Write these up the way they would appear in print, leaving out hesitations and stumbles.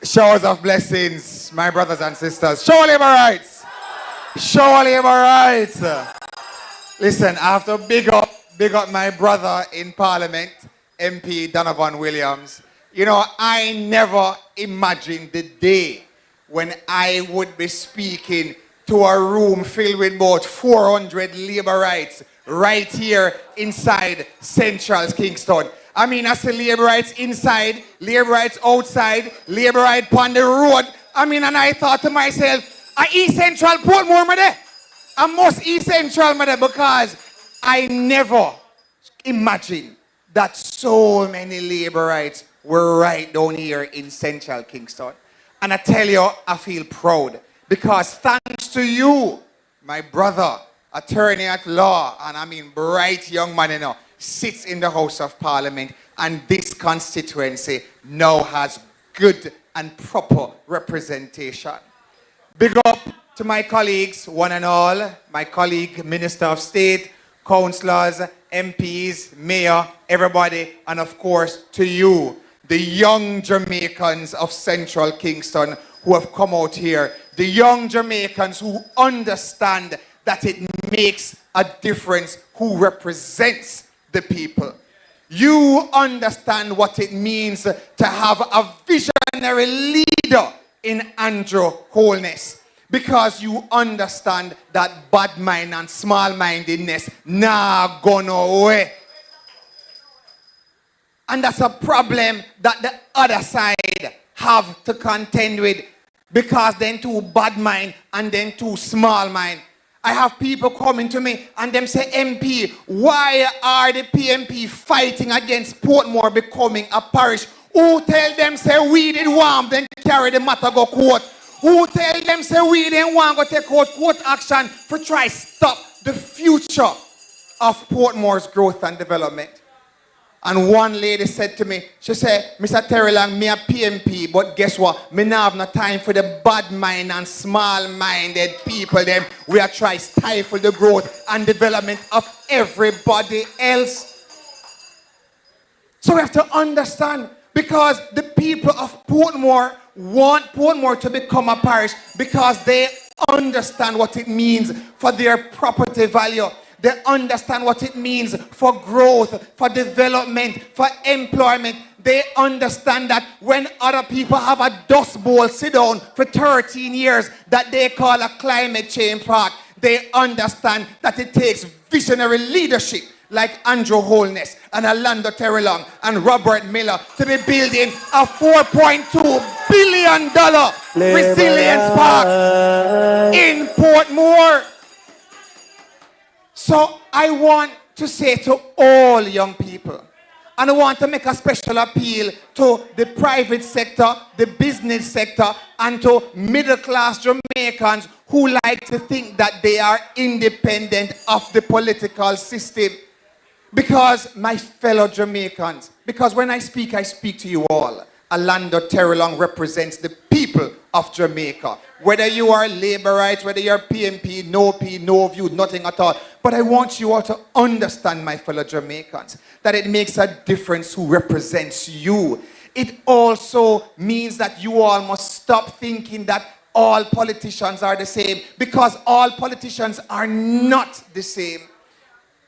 Showers of blessings, my brothers and sisters. Show labor rights. Show labor rights. Listen, I have to big up my brother in Parliament, MP Donovan Williams. You know, I never imagined the day when I would be speaking to a room filled with about 400 labor rights right here inside Central Kingston. I mean, I say labor rights inside, labor rights outside, labor rights on the road. I mean, and I thought to myself, I East Central Portmore, my day. I must East Central, my day, because I never imagined that so many labor rights were right down here in Central Kingston. And I tell you, I feel proud because thanks to you, my brother, attorney at law, and I mean bright young man, you know, sits in the House of Parliament, and this constituency now has good and proper representation. Big up to my colleagues, one and all, my colleague, Minister of State, councillors, MPs, mayor, everybody, and of course to you, the young Jamaicans of Central Kingston who have come out here, the young Jamaicans who understand that it makes a difference who represents the people. You understand what it means to have a visionary leader in Andrew Holness, because you understand that bad mind and small-mindedness nah gone away. And that's a problem that the other side have to contend with, because then too bad mind and then too small mind. I have people coming to me and them say, MP, why are the PMP fighting against Portmore becoming a parish? Who tell them say we didn't want then carry the matter go court? Who tell them say we didn't want to take court action for try stop the future of Portmore's growth and development? And one lady said to me, she said, Mr. Terrelonge, me a PMP, but guess what? Me now have no time for the bad mind and small-minded people. Them we are trying to stifle the growth and development of everybody else. So we have to understand, because the people of Portmore want Portmore to become a parish because they understand what it means for their property value. They understand what it means for growth, for development, for employment. They understand that when other people have a dust bowl sit down for 13 years that they call a climate change park, they understand that it takes visionary leadership like Andrew Holness and Alando Terrelonge and Robert Miller to be building a $4.2 billion resilience park in Portmore. So I want to say to all young people, and I want to make a special appeal to the private sector, the business sector, and to middle-class Jamaicans who like to think that they are independent of the political system. Because my fellow Jamaicans, because when I speak to you all. Alando Terrelonge represents the people of Jamaica. Whether you are labor rights, whether you're PMP, no view, nothing at all. But I want you all to understand, my fellow Jamaicans, that it makes a difference who represents you. It also means that you all must stop thinking that all politicians are the same, because all politicians are not the same.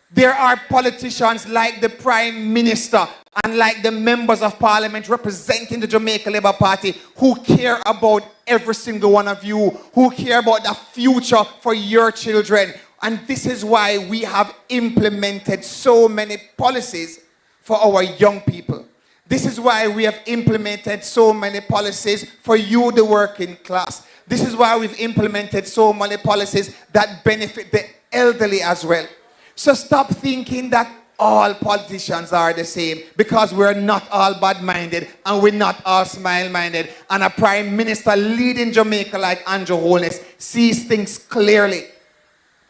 There are politicians like the Prime Minister and like the members of Parliament representing the Jamaica Labour Party who care about every single one of you, who care about the future for your children. And this is why we have implemented so many policies for our young people. This is why we have implemented so many policies for you, the working class. This is why we've implemented so many policies that benefit the elderly as well. So stop thinking that all politicians are the same, because we're not all bad-minded and we're not all smile-minded. And a prime minister leading Jamaica like Andrew Holness sees things clearly.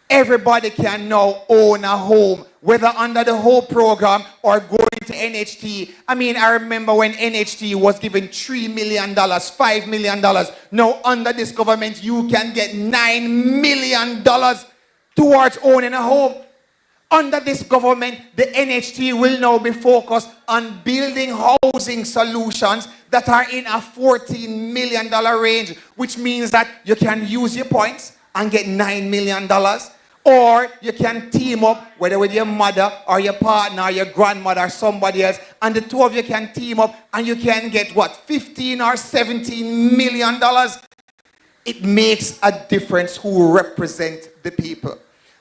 Everybody can now own a home, whether under the whole program or going to NHT. I mean, I remember when NHT was given $3 million, $5 million. Now under this government, you can get $9 million towards owning a home. Under this government, the NHT will now be focused on building housing solutions that are in a $14 million range, which means that you can use your points and get $9 million. Or you can team up, whether with your mother or your partner or your grandmother or somebody else, and the two of you can team up and you can get what, 15 or 17 million dollars. It makes a difference who represent the people.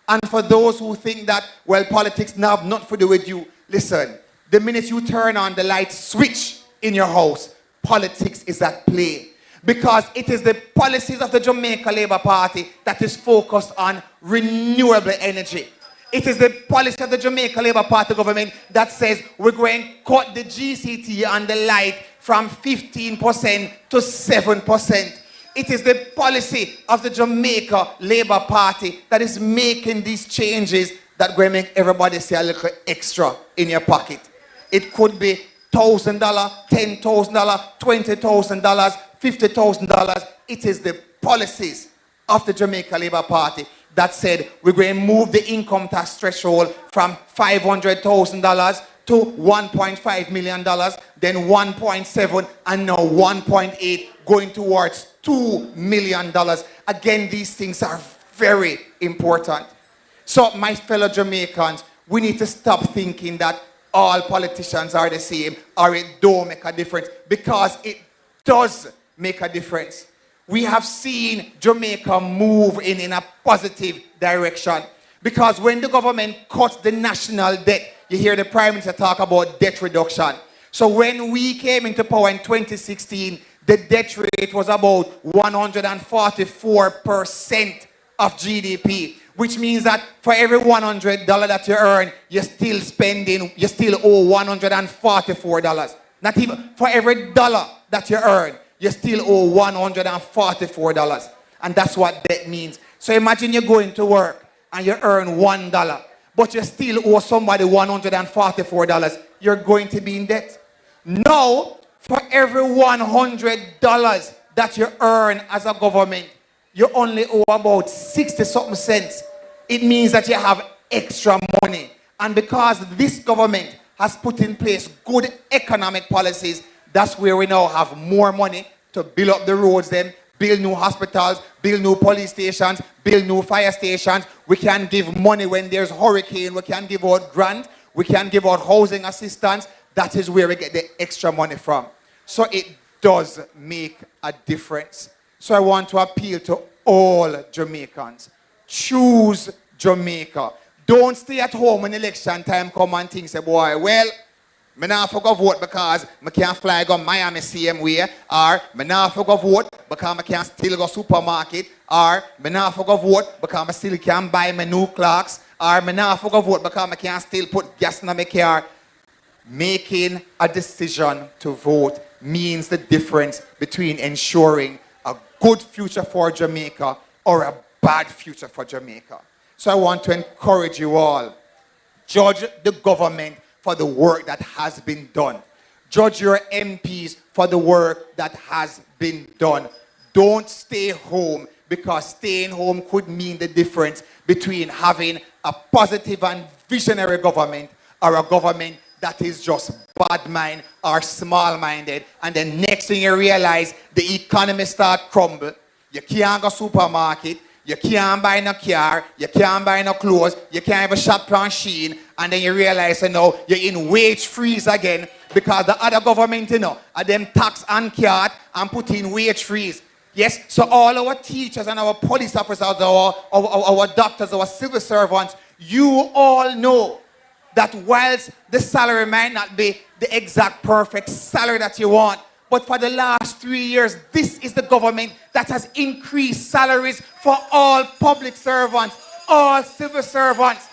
And for those who think that, well, politics now have nothing to do with you, listen, the minute you turn on the light switch in your house, politics is at play. Because it is the policies of the Jamaica Labour Party that is focused on renewable energy. It is the policy of the Jamaica Labour Party government that says we're going to cut the GCT on the light from 15% to 7%. It is the policy of the Jamaica Labour Party that is making these changes that going to make everybody see a little extra in your pocket. It could be $1,000, $10,000, $20,000, $50,000. It is the policies of the Jamaica Labour Party that said we're going to move the income tax threshold from $500,000 to $1.5 million, then 1.7, and now 1.8, going towards $2 million. Again, these things are very important. So, my fellow Jamaicans, we need to stop thinking that all politicians are the same or it don't make a difference, because it does make a difference. We have seen Jamaica move in a positive direction, because when the government cuts the national debt, you hear the Prime Minister talk about debt reduction. So when we came into power in 2016, the debt rate was about 144% of GDP, which means that for every $100 that you earn, you still owe $144. Not even for every dollar that you earn, you still owe $144. And that's what debt means. So imagine you're going to work and you earn $1, but you still owe somebody $144. You're going to be in debt. Now, for every $100 that you earn as a government, you only owe about 60-something cents. It means that you have extra money. And because this government has put in place good economic policies, that's where we now have more money to build up the roads, then build new hospitals, build new police stations, build new fire stations. We can give money when there's hurricane. We can give out grant. We can give out housing assistance. That is where we get the extra money from. So it does make a difference. So I want to appeal to all Jamaicans. Choose Jamaica. Don't stay at home when election time come and think, say, boy, well, I not go vote because I can't fly go Miami same way, or I not go vote because I can't still go supermarket, or I not go vote because I still can't buy my new clocks, or I not go vote because I can't still put gas in my car. Making a decision to vote means the difference between ensuring a good future for Jamaica or a bad future for Jamaica. So I want to encourage you all. Judge the government for the work that has been done. Judge your MPs for the work that has been done. Don't stay home, because staying home could mean the difference between having a positive and visionary government or a government that is just bad-minded or small-minded, and then next thing you realize the economy start crumble. You can't go supermarket, you can't buy no car, you can't buy no clothes, you can't even shop on Shein, and then you realize, you're in wage freeze again, because the other government, are them tax and cut and put in wage freeze. Yes, so all our teachers and our police officers, our doctors, our civil servants, you all know that whilst the salary might not be the exact perfect salary that you want, but for the last 3 years, this is the government that has increased salaries for all public servants, all civil servants.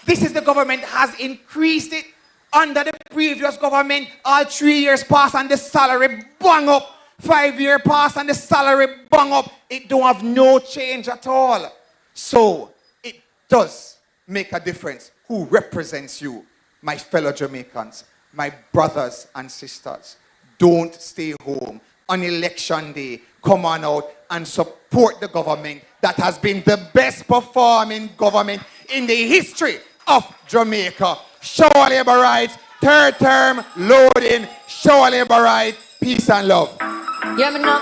This is the government that has increased it. Under the previous government, all 3 years passed and the salary bung up. 5 years passed and the salary bung up. It don't have no change at all. So it does make a difference who represents you, my fellow Jamaicans, my brothers and sisters. Don't stay home. On election day, come on out and support the government that has been the best performing government in the history of Jamaica. Show labor rights, third term, loading, show labor rights, peace and love. Yeah, me know.